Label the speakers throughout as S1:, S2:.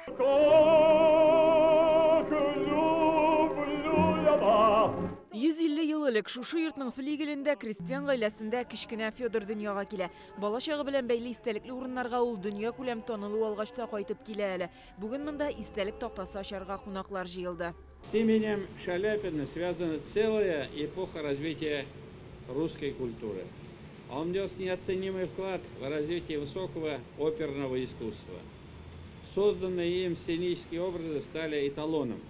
S1: «150 yıl элек шушы йортның флигелендә крестьян гаиләсендә кичкенә Федор дөньяга килә. Бала чагы белән бәйле истәлекле урыннарга ул дөнья күләм танылу алгач та кайтып килә әле. Бүген монда истәлек тактасы ачарга кунаклар җыелды.
S2: С именем Шаляпина связана целая эпоха развития русской культуры. Он внес неоценимый вклад в развитие высокого оперного искусства. Созданные им сценические образы стали эталоном.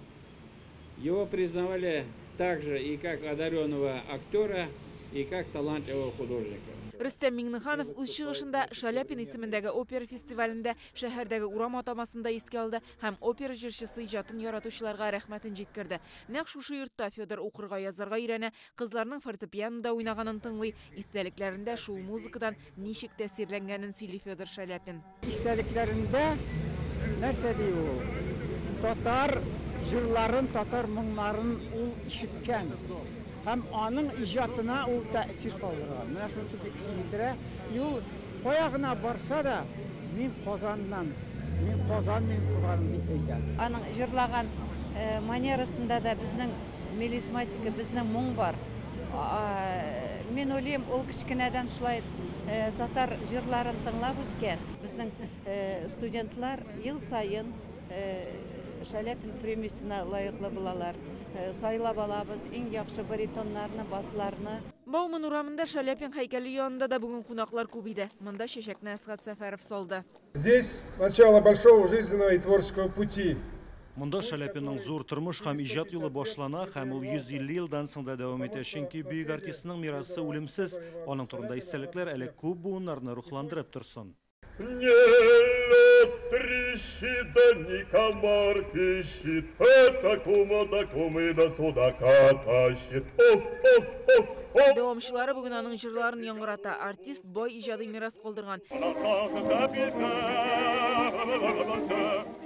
S2: Его признавали также и как одаренного актера, и как талантливого художника.
S1: Рөстәм Миңнеханов үз чыгышында Шаляпин исемендәге опера фестивалендә шәһәрдәге урам атамасында искә алды һәм опера җырчысы иҗатын яратучыларга рәхмәтен җиткерде. Нәкъ шушы йортта Федор укырга, язарга өйрәнә, кызларның фортепианода уйнаганын тыңлый, истәлекләрендә шул музыкадан ничек тәэсирләнгәнен сөйли Федор Шаляпин.
S3: Истәлекләрендә нәрсә ди ул? Татар җырларын, татар моңнарын ул ишеткән. Һәм аның иҗатына ул тәэсир калдырган. Менә шусы бик сөендерә. Ул кая гына барса да, мин Казаннан, Казан минем туганым дип әйтә.
S4: Аның җырлаган манерасында да безнең мелизматика, безнең моң бар. Мин уйлыйм, ул кичкенәдән шулай татар җырларын тыңлап үскән. Безнең студентлар ел сайын Шаляпин премиясына лайыклы булалар. Сайлап алабыз иң яхшы баритоннарны, басларны.
S1: Бауман урамында Шаляпин һәйкәле янында да бүген кунаклар күп иде. Монда чәчәкне Әсгать Сәфәров салды.
S5: Здесь начало большого жизненного и творческого пути.
S6: Монда Шаляпинның зур тормыш һәм иҗат юлы башлана һәм ул 150 елдан соң да дәвам итә, чөнки бөек артистның мирасы үлемсез. Аның турында истәлекләр әле күп буыннарны рухландырып торсын.
S7: Трещит, да не комар пищит, это кумада кумыда судака тащит.
S1: Дәвамчылары бүген аның җырларын яңгырата. Артист бай иҗади мирас калдырган.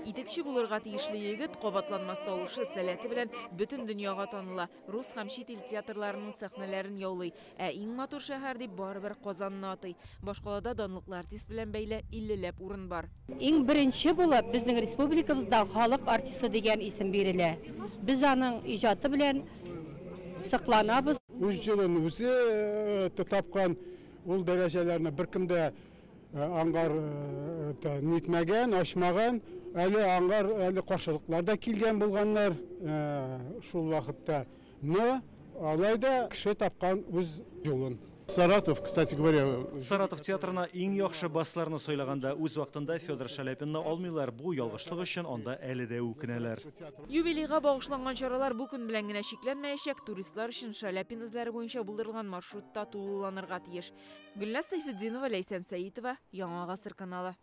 S1: Итекче булырга тиешле егет кабатланмас тавышы, сәләте белән бөтен дөньяга таныла. Рус һәм чит ил театрларының сәхнәләрен яулый. Иң матур шәһәр дип барыбер Казанны атый. Башкалада данлыклы артист белән бәйле 50ләп урын бар.
S8: Иң беренче булып безнең республикабызда халык артисты дигән исем бирелә. Без аның иҗаты белән сакланабыз.
S9: Үз җылын үзе тапкан ул дәрәҗәләрне беркемдә аңгар нитмәгән, ачмаган, әле аңгар, әле каршылыклар да килгән булганнар шул вакытта. Но алайда кеше тапкан үз җылын.
S5: Саратов, кстати говоря.
S6: Саратов театрына иң яхшы басларны сайлаганда үз вакытында Федор Шаляпинны алмыйлар. Бу ялгышлык өчен анда әле дә үкенәләр.
S1: Юбилейга багышланган чаралар бу көн белән генә шикләнмәячәк. Туристлар өчен Шаляпин эзләре буенча булдырылган маршрутта тулыланырга тиеш. Гөлназ Сайфетдинова, Ләйсән Сәитова, Яңа гасыр каналы.